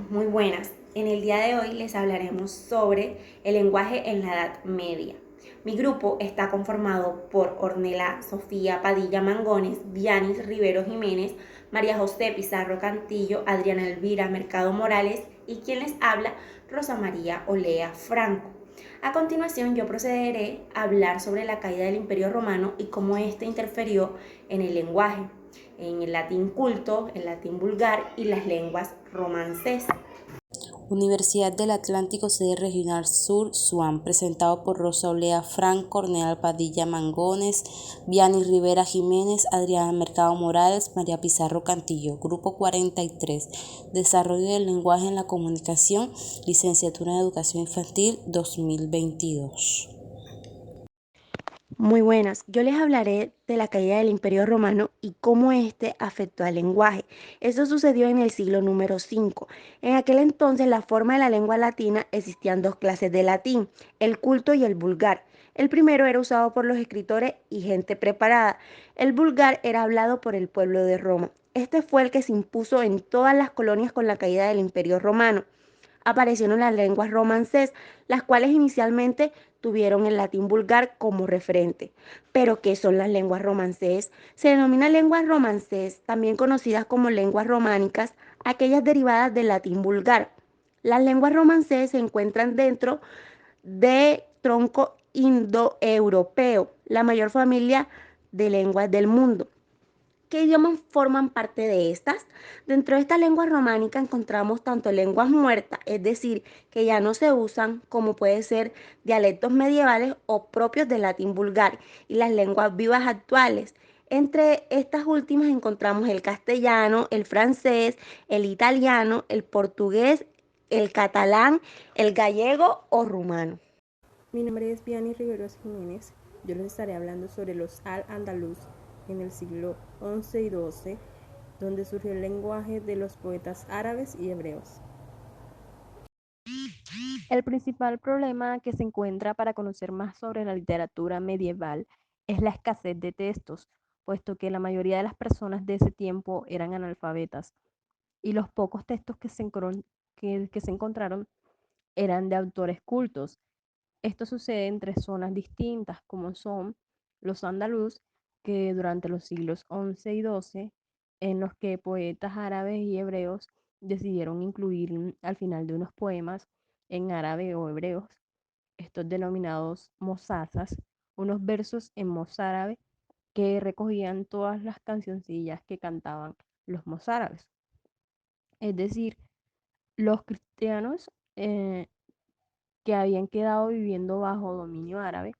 Muy buenas. En el día de hoy les hablaremos sobre el lenguaje en la Edad Media. Mi grupo está conformado por Ornella Sofía Padilla Mangones, Vianis Rivero Jiménez, María José Pizarro Cantillo, Adriana Elvira Mercado Morales y quien les habla, Rosa María Olea Franco. A continuación yo procederé a hablar sobre la caída del Imperio Romano y cómo éste interfirió en el lenguaje, en el latín culto, el latín vulgar y las lenguas romances. Universidad del Atlántico, sede regional Sur, SUAM, presentado por Rosa Olea Franco, Ornella Padilla Mangones, Vianney Rivera Jiménez, Adriana Mercado Morales, María Pizarro Cantillo. Grupo 43, Desarrollo del lenguaje en la comunicación, Licenciatura en Educación Infantil 2022. Muy buenas, yo les hablaré de la caída del Imperio Romano y cómo éste afectó al lenguaje. Esto sucedió en el siglo número 5. En aquel entonces, la forma de la lengua latina existían dos clases de latín, el culto y el vulgar. El primero era usado por los escritores y gente preparada. El vulgar era hablado por el pueblo de Roma. Este fue el que se impuso en todas las colonias con la caída del Imperio Romano. Aparecieron las lenguas romances, las cuales inicialmente tuvieron el latín vulgar como referente. ¿Pero qué son las lenguas romances? Se denominan lenguas romances, también conocidas como lenguas románicas, aquellas derivadas del latín vulgar. Las lenguas romances se encuentran dentro de tronco indoeuropeo, la mayor familia de lenguas del mundo. ¿Qué idiomas forman parte de estas? Dentro de esta lengua románica encontramos tanto lenguas muertas, es decir, que ya no se usan, como puede ser dialectos medievales o propios del latín vulgar, y las lenguas vivas actuales. Entre estas últimas encontramos el castellano, el francés, el italiano, el portugués, el catalán, el gallego o rumano. Mi nombre es Vianney Rivero Jiménez. Yo les estaré hablando sobre los al-Andalus en el siglo XI y XII, donde surgió el lenguaje de los poetas árabes y hebreos. El principal problema que se encuentra para conocer más sobre la literatura medieval es la escasez de textos, puesto que la mayoría de las personas de ese tiempo eran analfabetas y los pocos textos que se encontraron eran de autores cultos. Esto sucede en tres zonas distintas, como son los andaluz, que durante los siglos XI y XII, en los que poetas árabes y hebreos decidieron incluir al final de unos poemas en árabe o hebreos, estos denominados mozazas, unos versos en mozárabe que recogían todas las cancioncillas que cantaban los mozárabes. Es decir, los cristianos que habían quedado viviendo bajo dominio árabe,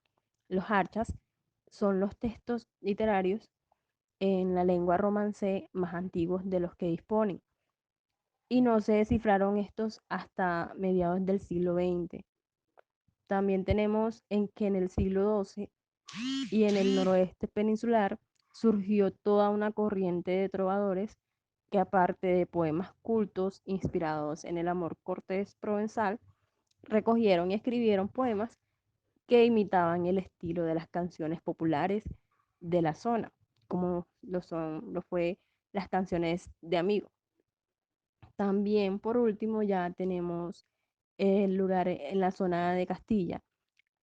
los archas, son los textos literarios en la lengua romance más antiguos de los que disponen. Y no se descifraron estos hasta mediados del siglo XX. También tenemos en que en el siglo XII y en el noroeste peninsular surgió toda una corriente de trovadores que, aparte de poemas cultos inspirados en el amor cortés provenzal, recogieron y escribieron poemas que imitaban el estilo de las canciones populares de la zona, como lo fue las canciones de amigo. También, por último, ya tenemos el lugar en la zona de Castilla.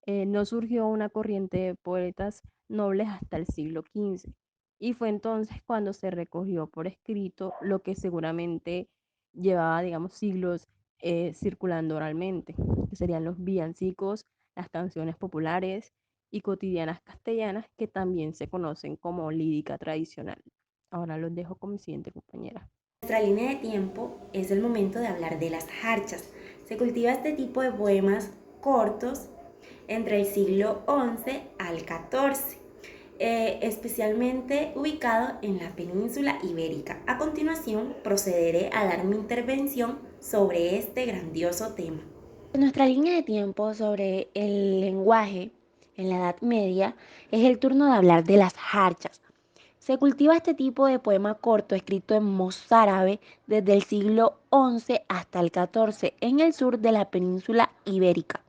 No surgió una corriente de poetas nobles hasta el siglo XV, y fue entonces cuando se recogió por escrito lo que seguramente llevaba, digamos, siglos circulando oralmente, que serían los villancicos, las canciones populares y cotidianas castellanas, que también se conocen como lírica tradicional. Ahora los dejo con mi siguiente compañera. Nuestra línea de tiempo es el momento de hablar de las jarchas. Se cultiva este tipo de poemas cortos entre el siglo XI al XIV, especialmente ubicado en la península ibérica. A continuación procederé a dar mi intervención sobre este grandioso tema. Nuestra línea de tiempo sobre el lenguaje en la Edad Media es el turno de hablar de las jarchas. Se cultiva este tipo de poema corto escrito en mozárabe desde el siglo XI hasta el XIV en el sur de la península ibérica.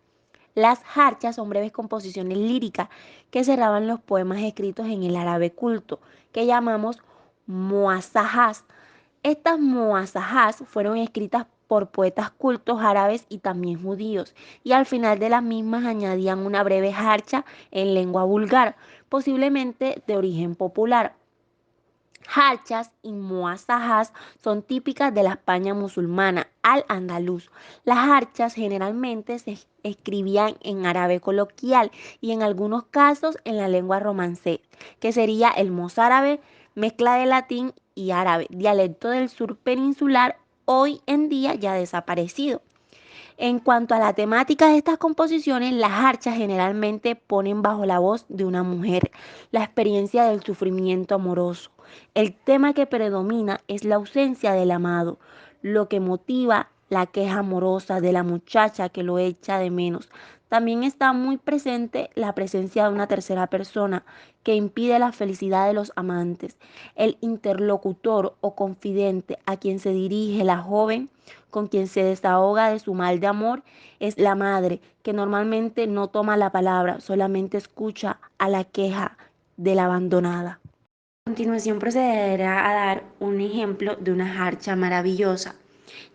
Las jarchas son breves composiciones líricas que cerraban los poemas escritos en el árabe culto, que llamamos muasahas. Estas muasahas fueron escritas por poetas cultos árabes y también judíos, y al final de las mismas añadían una breve jarcha en lengua vulgar, posiblemente de origen popular. Jarchas y muasajas son típicas de la España musulmana al-andaluz. Las jarchas generalmente se escribían en árabe coloquial y en algunos casos en la lengua romance, que sería el mozárabe, mezcla de latín y árabe, dialecto del sur peninsular, hoy en día ya desaparecido. En cuanto a la temática de estas composiciones, las jarchas generalmente ponen bajo la voz de una mujer la experiencia del sufrimiento amoroso. El tema que predomina es la ausencia del amado, lo que motiva la queja amorosa de la muchacha que lo echa de menos. También está muy presente la presencia de una tercera persona que impide la felicidad de los amantes. El interlocutor o confidente a quien se dirige la joven con quien se desahoga de su mal de amor es la madre, que normalmente no toma la palabra, solamente escucha a la queja de la abandonada. A continuación procederá a dar un ejemplo de una jarcha maravillosa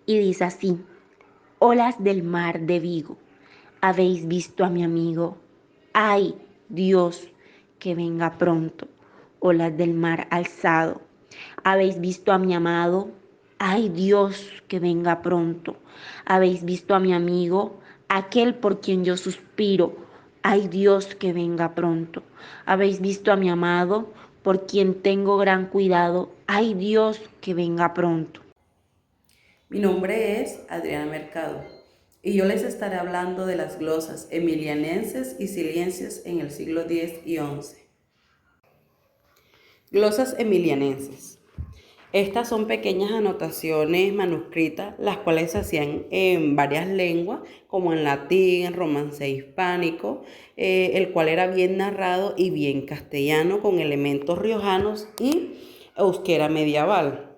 y dice así: olas del mar de Vigo, habéis visto a mi amigo. Ay, Dios, que venga pronto. Olas del mar alzado, habéis visto a mi amado. Ay, Dios, que venga pronto. Habéis visto a mi amigo, aquel por quien yo suspiro. Ay, Dios, que venga pronto. Habéis visto a mi amado, por quien tengo gran cuidado. Ay, Dios, que venga pronto. Mi nombre es Adriana Mercado y yo les estaré hablando de las glosas emilianenses y silienses en el siglo X y XI. Glosas emilianenses. Estas son pequeñas anotaciones manuscritas, las cuales se hacían en varias lenguas, como en latín, romance hispánico, el cual era bien narrado y bien castellano, con elementos riojanos y euskera medieval.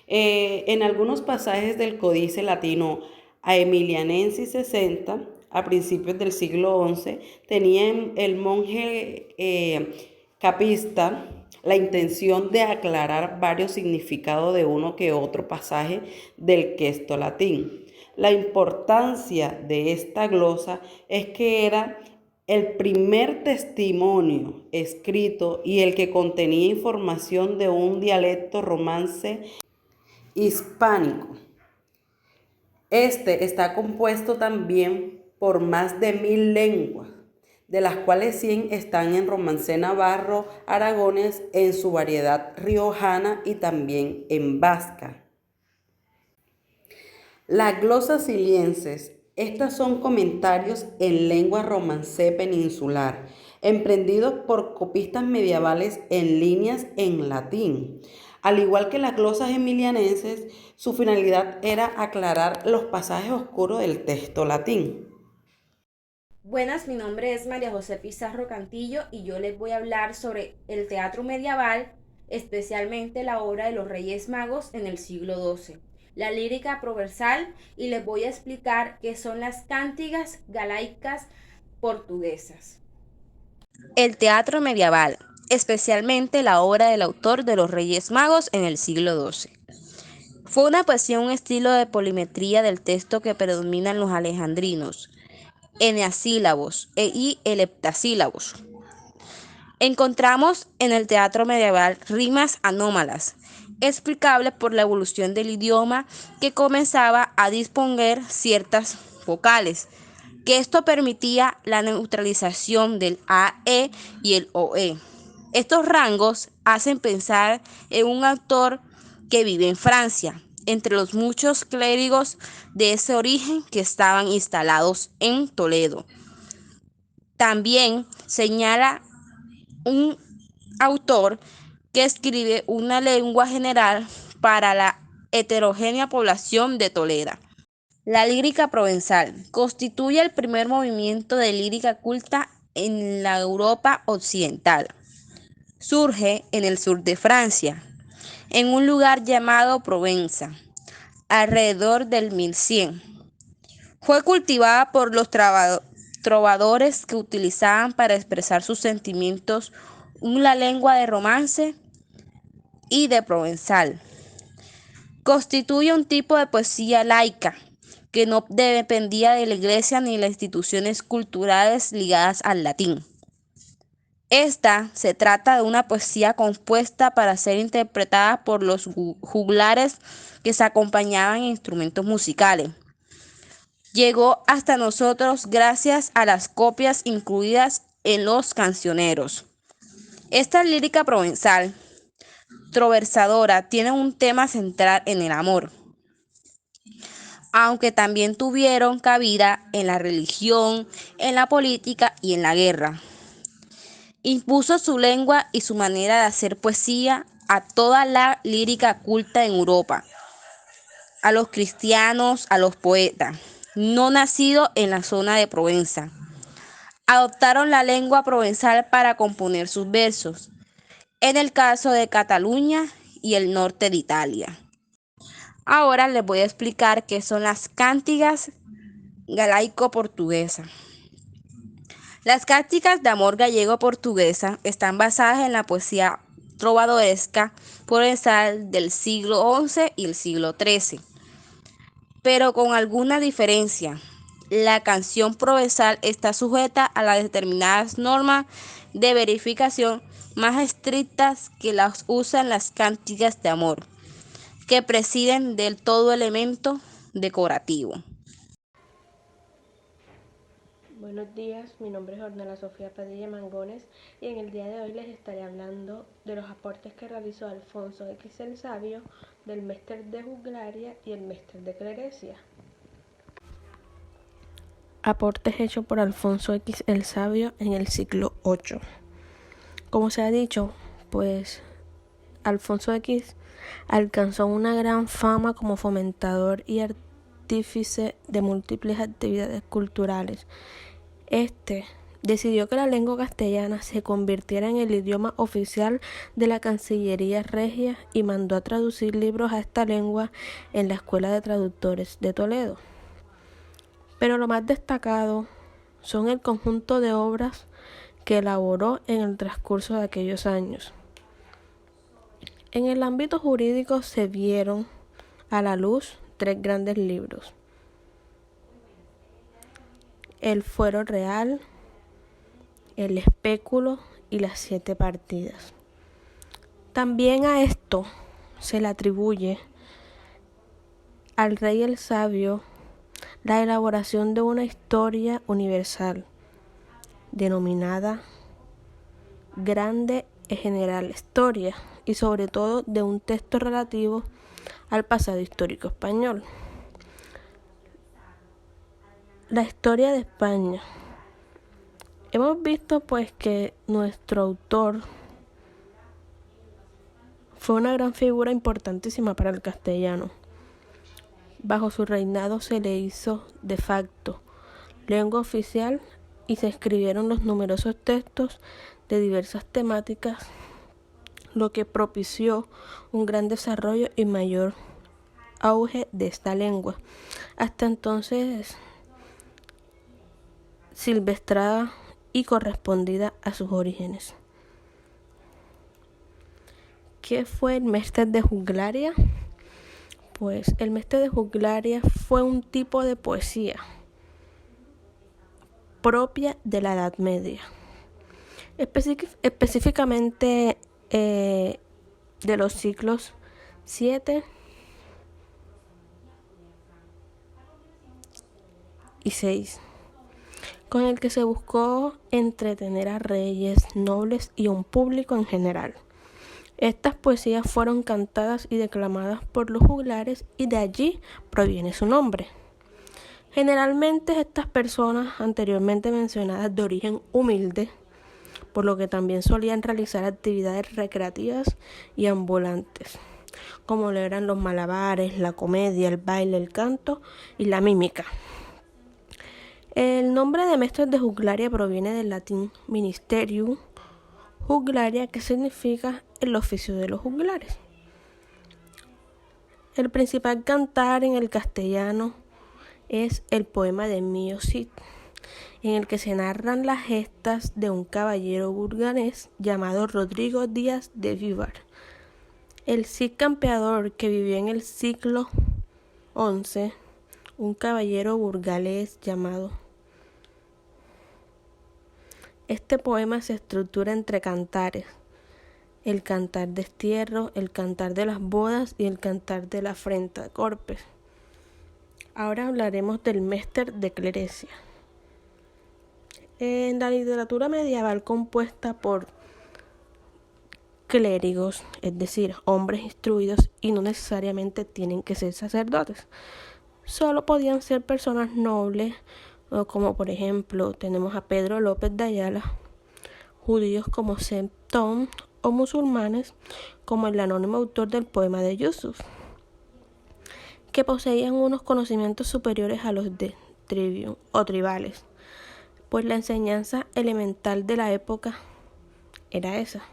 En algunos pasajes del Códice Latino a Emilianensis 60, a principios del siglo XI, tenía el monje capista la intención de aclarar varios significados de uno que otro pasaje del texto latín. La importancia de esta glosa es que era el primer testimonio escrito y el que contenía información de un dialecto romance hispánico. Este está compuesto también por más de 1000 lenguas, de las cuales 100 están en romance navarro, aragones, en su variedad riojana y también en vasca. Las glosas silienses, estas son comentarios en lengua romancé peninsular, emprendidos por copistas medievales en líneas en latín. Al igual que las glosas emilianenses, su finalidad era aclarar los pasajes oscuros del texto latín. Buenas, mi nombre es María José Pizarro Cantillo y yo les voy a hablar sobre el teatro medieval, especialmente la obra de los Reyes Magos en el siglo XII, la lírica provenzal, y les voy a explicar qué son las cántigas galaicas portuguesas. El teatro medieval, especialmente la obra del autor de los Reyes Magos en el siglo XII. Fue una poesía, un estilo de polimetría del texto que predominan los alejandrinos, eneasílabos y el heptasílabos. Encontramos en el teatro medieval rimas anómalas, explicables por la evolución del idioma que comenzaba a disponer ciertas vocales, que esto permitía la neutralización del AE y el OE. Estos rangos hacen pensar en un autor que vive en Francia, entre los muchos clérigos de ese origen que estaban instalados en Toledo. También señala un autor que escribe una lengua general para la heterogénea población de Toledo. La lírica provenzal constituye el primer movimiento de lírica culta en la Europa occidental. Surge en el sur de Francia, en un lugar llamado Provenza, alrededor del 1100. Fue cultivada por los trovadores que utilizaban para expresar sus sentimientos una lengua de romance y de provenzal. Constituye un tipo de poesía laica que no dependía de la iglesia ni de las instituciones culturales ligadas al latín. Esta se trata de una poesía compuesta para ser interpretada por los juglares que se acompañaban en instrumentos musicales. Llegó hasta nosotros gracias a las copias incluidas en los cancioneros. Esta lírica provenzal, troversadora, tiene un tema central en el amor, aunque también tuvieron cabida en la religión, en la política y en la guerra. Impuso su lengua y su manera de hacer poesía a toda la lírica culta en Europa, a los cristianos, a los poetas, no nacidos en la zona de Provenza. Adoptaron la lengua provenzal para componer sus versos, en el caso de Cataluña y el norte de Italia. Ahora les voy a explicar qué son las cántigas galaico-portuguesas. Las cánticas de amor gallego-portuguesa están basadas en la poesía trovadoresca provenzal del siglo XI y el siglo XIII, pero con alguna diferencia. La canción provenzal está sujeta a las determinadas normas de verificación más estrictas que las usan las cánticas de amor, que presciden del todo elemento decorativo. Buenos días, mi nombre es Ornella Sofía Padilla Mangones y en el día de hoy les estaré hablando de los aportes que realizó Alfonso X el Sabio del Mester de Juglaria y el Mester de Clerecia. Aportes hechos por Alfonso X el Sabio en el siglo VIII. Como se ha dicho, pues Alfonso X alcanzó una gran fama como fomentador y artífice de múltiples actividades culturales. Decidió que la lengua castellana se convirtiera en el idioma oficial de la Cancillería Regia y mandó a traducir libros a esta lengua en la Escuela de Traductores de Toledo. Pero lo más destacado son el conjunto de obras que elaboró en el transcurso de aquellos años. En el ámbito jurídico se vieron a la luz 3 grandes libros: el Fuero Real, el Espéculo y las 7 Partidas. También a esto se le atribuye al Rey el Sabio la elaboración de una historia universal, denominada Grande e General Historia, y sobre todo de un texto relativo al pasado histórico español. La historia de España. Hemos visto pues que nuestro autor fue una gran figura importantísima para el castellano. Bajo su reinado se le hizo de facto lengua oficial y se escribieron los numerosos textos de diversas temáticas, lo que propició un gran desarrollo y mayor auge de esta lengua. Hasta entonces silvestrada y correspondida a sus orígenes. ¿Qué fue el Mester de Juglaria? Pues el Mester de Juglaria fue un tipo de poesía propia de la Edad Media, específicamente de los siglos VII y VI, con el que se buscó entretener a reyes, nobles y un público en general. Estas poesías fueron cantadas y declamadas por los juglares y de allí proviene su nombre. Generalmente estas personas anteriormente mencionadas de origen humilde, por lo que también solían realizar actividades recreativas y ambulantes, como lo eran los malabares, la comedia, el baile, el canto y la mímica. El nombre de Mester de Juglaria proviene del latín ministerium juglaria, que significa el oficio de los juglares. El principal cantar en el castellano es el poema de Mío Cid, en el que se narran las gestas de un caballero burgalés llamado Rodrigo Díaz de Vivar. El Cid campeador que vivió en el siglo XI, un caballero burgalés llamado. Este poema se estructura entre cantares: el cantar destierro, el cantar de las bodas y el cantar de la afrenta de Corpes. Ahora hablaremos del Mester de Clerecia. En la literatura medieval compuesta por clérigos, es decir, hombres instruidos, y no necesariamente tienen que ser sacerdotes, solo podían ser personas nobles, como por ejemplo tenemos a Pedro López de Ayala, judíos como Septón, o musulmanes como el anónimo autor del poema de Yusuf, que poseían unos conocimientos superiores a los de trivium o tribales, pues la enseñanza elemental de la época era esa.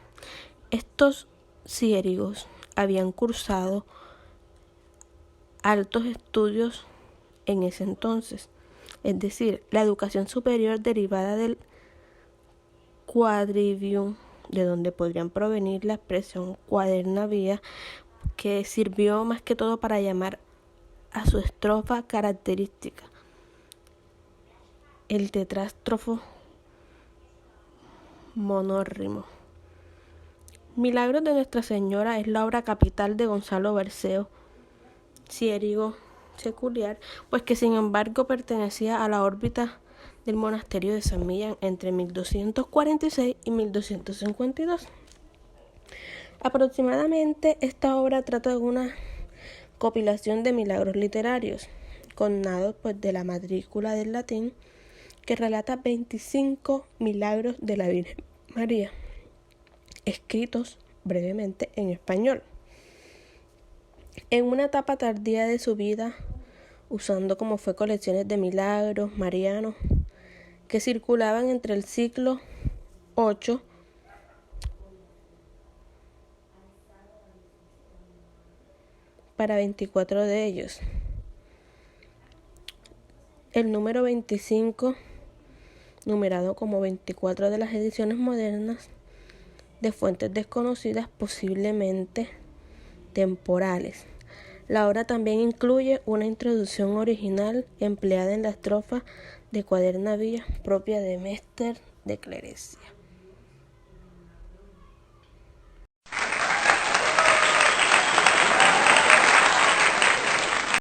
Estos clérigos habían cursado altos estudios en ese entonces, es decir, la educación superior derivada del quadrivium, de donde podrían provenir la expresión cuaderna vía, que sirvió más que todo para llamar a su estrofa característica, el tetrástrofo monórrimo. Milagros de Nuestra Señora es la obra capital de Gonzalo Berceo, clérigo secular, pues que sin embargo pertenecía a la órbita del monasterio de San Millán entre 1246 y 1252. Aproximadamente esta obra trata de una compilación de milagros literarios, connados de la matrícula del latín, que relata 25 milagros de la Virgen María, escritos brevemente en español. En una etapa tardía de su vida, usando como fue colecciones de milagros marianos que circulaban entre el siglo VIII para 24 de ellos. El número 25, numerado como 24 de las ediciones modernas, de fuentes desconocidas, posiblemente temporales. La obra también incluye una introducción original empleada en la estrofa de cuaderna vía propia de Mester de Clerecia.